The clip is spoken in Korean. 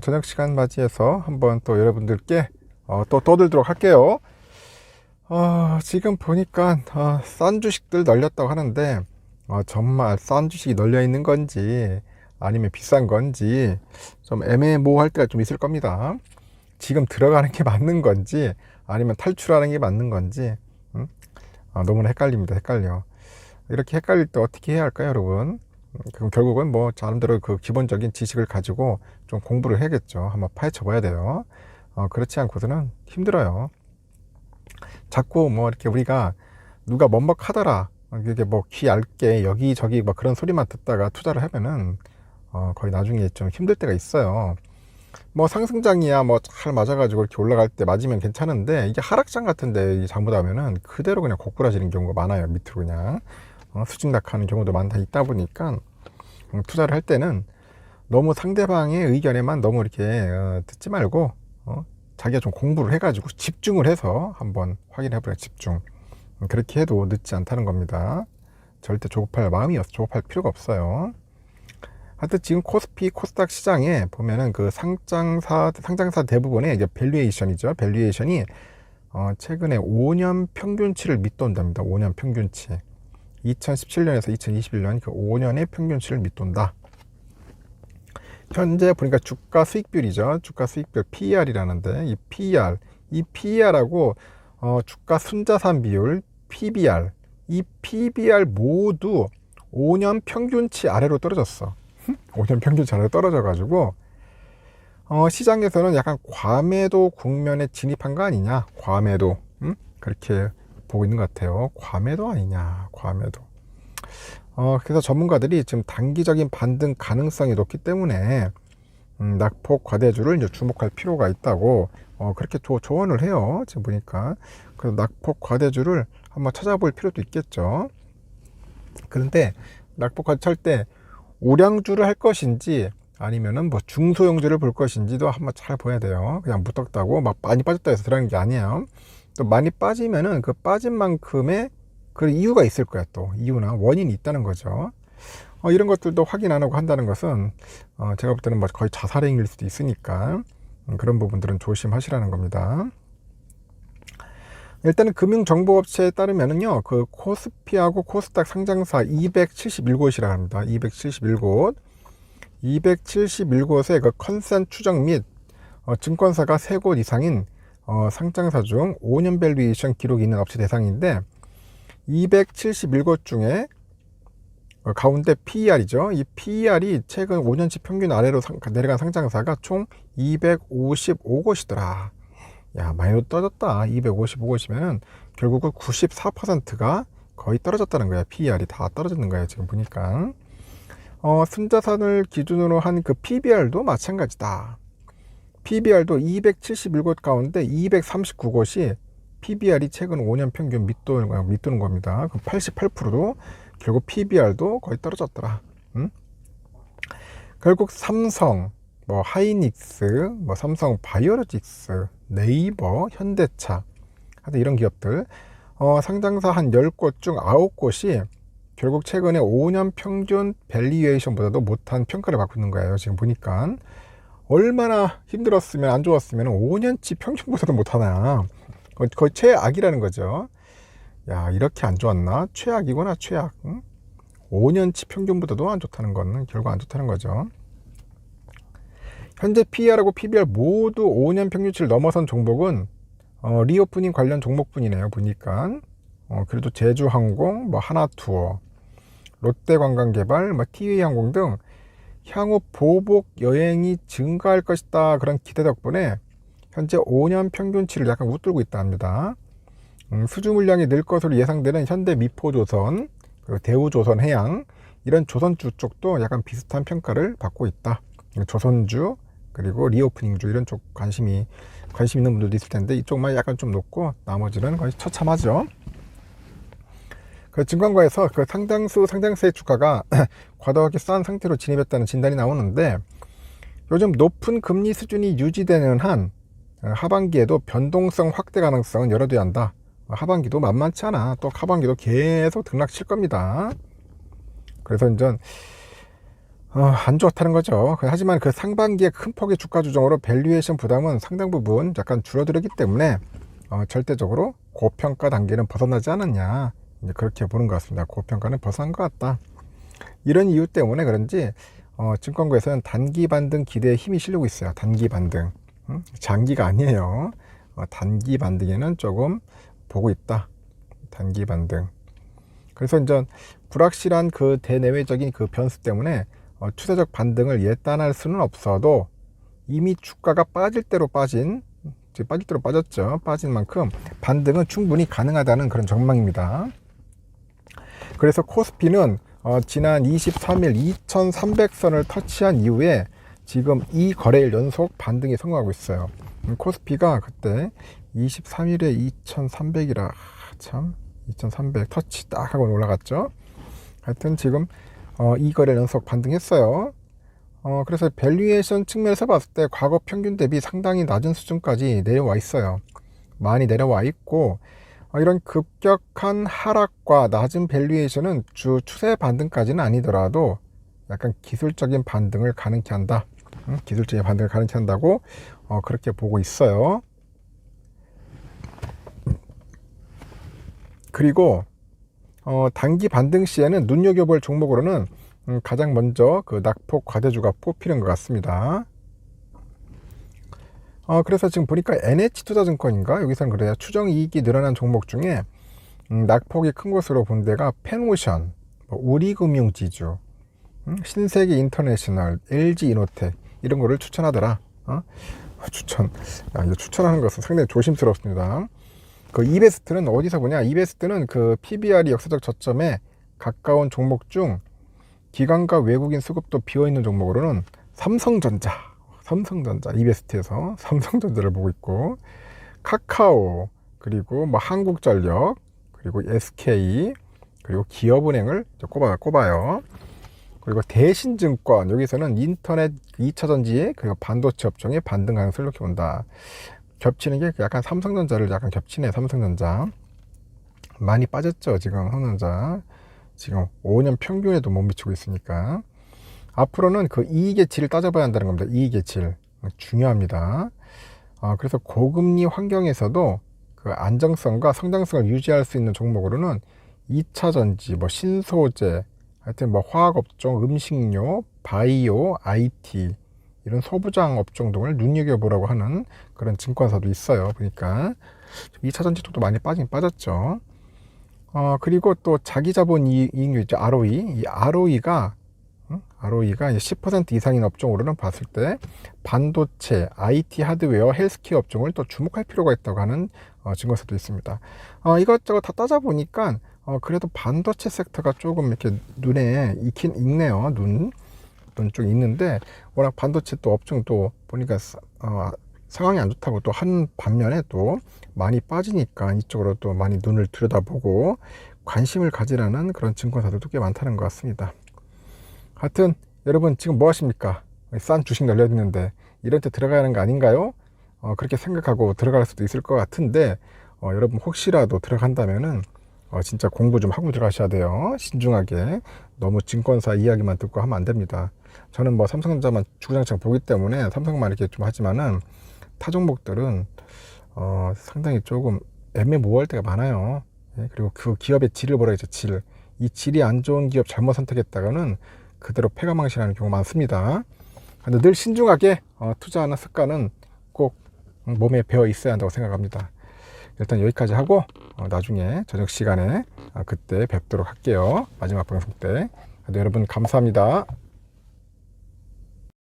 저녁 시간 맞이해서 한번 또 여러분들께 또 떠들도록 할게요. 지금 보니까 싼 주식들 널렸다고 하는데 정말 싼 주식이 널려 있는 건지 아니면 비싼 건지 좀 애매모호할 때가 좀 있을 겁니다. 지금 들어가는 게 맞는 건지 아니면 탈출하는 게 맞는 건지 너무나 헷갈립니다. 헷갈려. 이렇게 헷갈릴 때 어떻게 해야 할까요, 여러분? 그럼 결국은 뭐 나름대로 그 기본적인 지식을 가지고 좀 공부를 해야겠죠. 한번 파헤쳐 봐야 돼요. 그렇지 않고서는 힘들어요. 자꾸 뭐 이렇게 우리가 누가 먹먹하더라, 이게 뭐 귀 얇게 여기저기 뭐 그런 소리만 듣다가 투자를 하면은 거의 나중에 좀 힘들 때가 있어요. 뭐 상승장이야 뭐 잘 맞아가지고 이렇게 올라갈 때 맞으면 괜찮은데, 이게 하락장 같은데 잘못하면은 그대로 그냥 고꾸라지는 경우가 많아요. 밑으로 그냥 수직낙하는 경우도 많다 있다 보니까 투자를 할 때는 너무 상대방의 의견에만 너무 이렇게 듣지 말고 자기가 좀 공부를 해가지고 집중을 해서 한번 확인해보라. 집중. 그렇게 해도 늦지 않다는 겁니다. 절대 조급할 마음이 조급할 필요가 없어요. 하여튼 지금 코스피 코스닥 시장에 보면은 그 상장사 대부분의 이제 밸류에이션이죠. 밸류에이션이 최근에 5년 평균치를 밑돈답니다. 5년 평균치. 2017년에서 2021년 그 5년의 평균치를 밑돈다. 현재 보니까 주가 수익률이죠. 주가 수익률 PER이라는데, 이 PER하고 주가 순자산 비율 PBR, 이 PBR 모두 5년 평균치 아래로 떨어졌어. 5년 평균치 아래로 떨어져 가지고 시장에서는 약간 과매도 국면에 진입한 거 아니냐. 과매도. 그렇게 보고 있는 것 같아요. 과매도 아니냐. 과매도. 그래서 전문가들이 지금 단기적인 반등 가능성이 높기 때문에 낙폭 과대주를 이제 주목할 필요가 있다고 그렇게 조언을 해요. 지금 보니까. 그래서 낙폭 과대주를 한번 찾아볼 필요도 있겠죠. 그런데 낙폭 과대 찰 때 우량주를 할 것인지 아니면은 뭐 중소형주를 볼 것인지도 한번 잘 봐야 돼요. 그냥 무턱다고 막 많이 빠졌다 해서 들어가는 게 아니에요. 또 많이 빠지면은 그 빠진 만큼의 그 이유가 있을 거야. 또 이유나 원인이 있다는 거죠. 이런 것들도 확인 안 하고 한다는 것은 제가 볼 때는 뭐 거의 자살행위일 수도 있으니까 그런 부분들은 조심하시라는 겁니다. 일단은 금융정보업체에 따르면은요, 그 코스피하고 코스닥 상장사 271곳이라 합니다. 271곳. 271곳의 그 컨센 추정 및 증권사가 3곳 이상인 상장사 중 5년 밸류에이션 기록이 있는 업체 대상인데, 271곳 중에 가운데 PER이죠. 이 PER이 최근 5년치 평균 아래로 내려간 상장사가 총 255곳이더라. 야, 많이 떨어졌다. 255곳이면은 결국은 94%가 거의 떨어졌다는 거야. PER이 다 떨어졌는 거예요. 지금 보니까. 순자산을 기준으로 한 그 PBR도 마찬가지다. PBR도 271곳 가운데 239곳이 PBR이 최근 5년 평균 밑도는 겁니다. 그 88%도 결국 PBR도 거의 떨어졌더라. 결국 삼성, 뭐 하이닉스, 뭐 삼성 바이오로직스, 네이버, 현대차, 하여튼 이런 기업들 상장사 한 10곳 중 9곳이 결국 최근에 5년 평균 밸류에이션보다도 못한 평가를 받고 있는 거예요. 지금 보니까 얼마나 힘들었으면, 안 좋았으면 5년치 평균보다도 못하나. 거의 최악이라는 거죠. 야, 이렇게 안 좋았나? 최악이구나. 최악. 5년치 평균보다도 안 좋다는 건 결국 안 좋다는 거죠. 현재 PER하고 PBR 모두 5년 평균치를 넘어선 종목은 리오프닝 관련 종목뿐이네요. 보니까 그래도 제주항공, 뭐 하나투어, 롯데관광개발, 뭐 TA항공 등 향후 보복 여행이 증가할 것이다, 그런 기대 덕분에 현재 5년 평균치를 약간 웃돌고 있다 합니다. 수주 물량이 늘 것으로 예상되는 현대미포조선, 그리고 대우조선해양, 이런 조선주 쪽도 약간 비슷한 평가를 받고 있다. 조선주, 그리고 리오프닝주, 이런 쪽 관심 있는 분들도 있을 텐데 이쪽만 약간 좀 높고 나머지는 거의 처참하죠. 그 증권가에서 그 상당수 상장사의 주가가 과도하게 싼 상태로 진입했다는 진단이 나오는데, 요즘 높은 금리 수준이 유지되는 한 하반기에도 변동성 확대 가능성은 열어둬야 한다. 하반기도 만만치 않아. 또 하반기도 계속 등락칠 겁니다. 그래서 이제 안 좋다는 거죠. 하지만 그 상반기에 큰 폭의 주가 조정으로 밸류에이션 부담은 상당 부분 약간 줄어들었기 때문에 절대적으로 고평가 단계는 벗어나지 않았냐, 그렇게 보는 것 같습니다. 고평가는 벗어난 것 같다. 이런 이유 때문에 그런지 증권구에서는 단기 반등 기대에 힘이 실리고 있어요. 단기 반등, 장기가 아니에요. 단기 반등에는 조금 보고 있다. 단기 반등. 그래서 이제 불확실한 그 대내외적인 그 변수 때문에 추세적 반등을 예단할 수는 없어도 이미 주가가 빠질 대로 빠졌죠. 빠진 만큼 반등은 충분히 가능하다는 그런 전망입니다. 그래서 코스피는 지난 23일 2300선을 터치한 이후에 지금 이 거래일 연속 반등에 성공하고 있어요. 코스피가 그때 23일에 2300이라 참 2300 터치 딱 하고 올라갔죠. 하여튼 지금 이 거래일 연속 반등했어요. 그래서 밸류에이션 측면에서 봤을 때 과거 평균 대비 상당히 낮은 수준까지 내려와 있어요. 많이 내려와 있고, 이런 급격한 하락과 낮은 밸류에이션은 주 추세 반등까지는 아니더라도 약간 기술적인 반등을 가능케 한다. 기술적인 반등을 가능케 한다고 그렇게 보고 있어요. 그리고 단기 반등 시에는 눈여겨볼 종목으로는 가장 먼저 그 낙폭 과대주가 뽑히는 것 같습니다. 그래서 지금 보니까 NH투자증권인가 여기서는 그래요. 추정이익이 늘어난 종목 중에 낙폭이 큰 것으로 본 데가 펜오션, 우리금융지주, 신세계 인터내셔널, LG이노텍 이런 거를 추천하더라. 이거 추천하는 것은 상당히 조심스럽습니다. 그 이베스트는 어디서 보냐? 이베스트는 그 PBR이 역사적 저점에 가까운 종목 중 기관과 외국인 수급도 비어있는 종목으로는 삼성전자 이베스트에서 삼성전자를 보고 있고, 카카오, 그리고 한국전력, 그리고 SK, 그리고 기업은행을 꼽아요. 그리고 대신증권, 여기서는 인터넷 2차전지 그리고 반도체 업종의 반등 가능성을 이렇게 본다. 겹치는 게 약간 삼성전자를 약간 겹치네. 삼성전자 많이 빠졌죠. 지금 삼성전자 지금 5년 평균에도 못 미치고 있으니까 앞으로는 그 이익의 질을 따져봐야 한다는 겁니다. 이익의 질 중요합니다. 그래서 고금리 환경에서도 그 안정성과 성장성을 유지할 수 있는 종목으로는 2차전지, 신소재, 하여튼 화학업종, 음식료, 바이오, IT 이런 소부장 업종 등을 눈여겨보라고 하는 그런 증권사도 있어요. 보니까 2차전지 쪽도 많이 빠졌죠. 그리고 또 자기자본 이익률 있죠. ROE. 이 ROE가 이제 10% 이상인 업종으로는 봤을 때 반도체, IT 하드웨어, 헬스케어 업종을 또 주목할 필요가 있다고 하는 증권사도 있습니다. 이것저것 다 따져보니까 그래도 반도체 섹터가 조금 이렇게 눈에 익네요. 눈 쪽 있는데 워낙 반도체 또 업종도 보니까 상황이 안 좋다고 또 한 반면에 또 많이 빠지니까 이쪽으로 또 많이 눈을 들여다보고 관심을 가지라는 그런 증권사들도 꽤 많다는 것 같습니다. 하여튼 여러분 지금 뭐 하십니까? 싼 주식 널려있는데 이런 때 들어가야 하는 거 아닌가요? 그렇게 생각하고 들어갈 수도 있을 것 같은데 여러분 혹시라도 들어간다면은 진짜 공부 좀 하고 들어가셔야 돼요. 신중하게. 너무 증권사 이야기만 듣고 하면 안 됩니다. 저는 삼성전자만 주구장창 보기 때문에 삼성만 이렇게 좀 하지만은 타 종목들은 상당히 조금 애매모호할 때가 많아요. 그리고 그 기업의 질을 보라겠죠. 이 질이 안 좋은 기업 잘못 선택했다가는 그대로 패가망신하는 경우가 많습니다. 근데 늘 신중하게 투자하는 습관은 꼭 몸에 배어 있어야 한다고 생각합니다. 일단 여기까지 하고 나중에 저녁 시간에 그때 뵙도록 할게요. 마지막 방송 때. 여러분 감사합니다.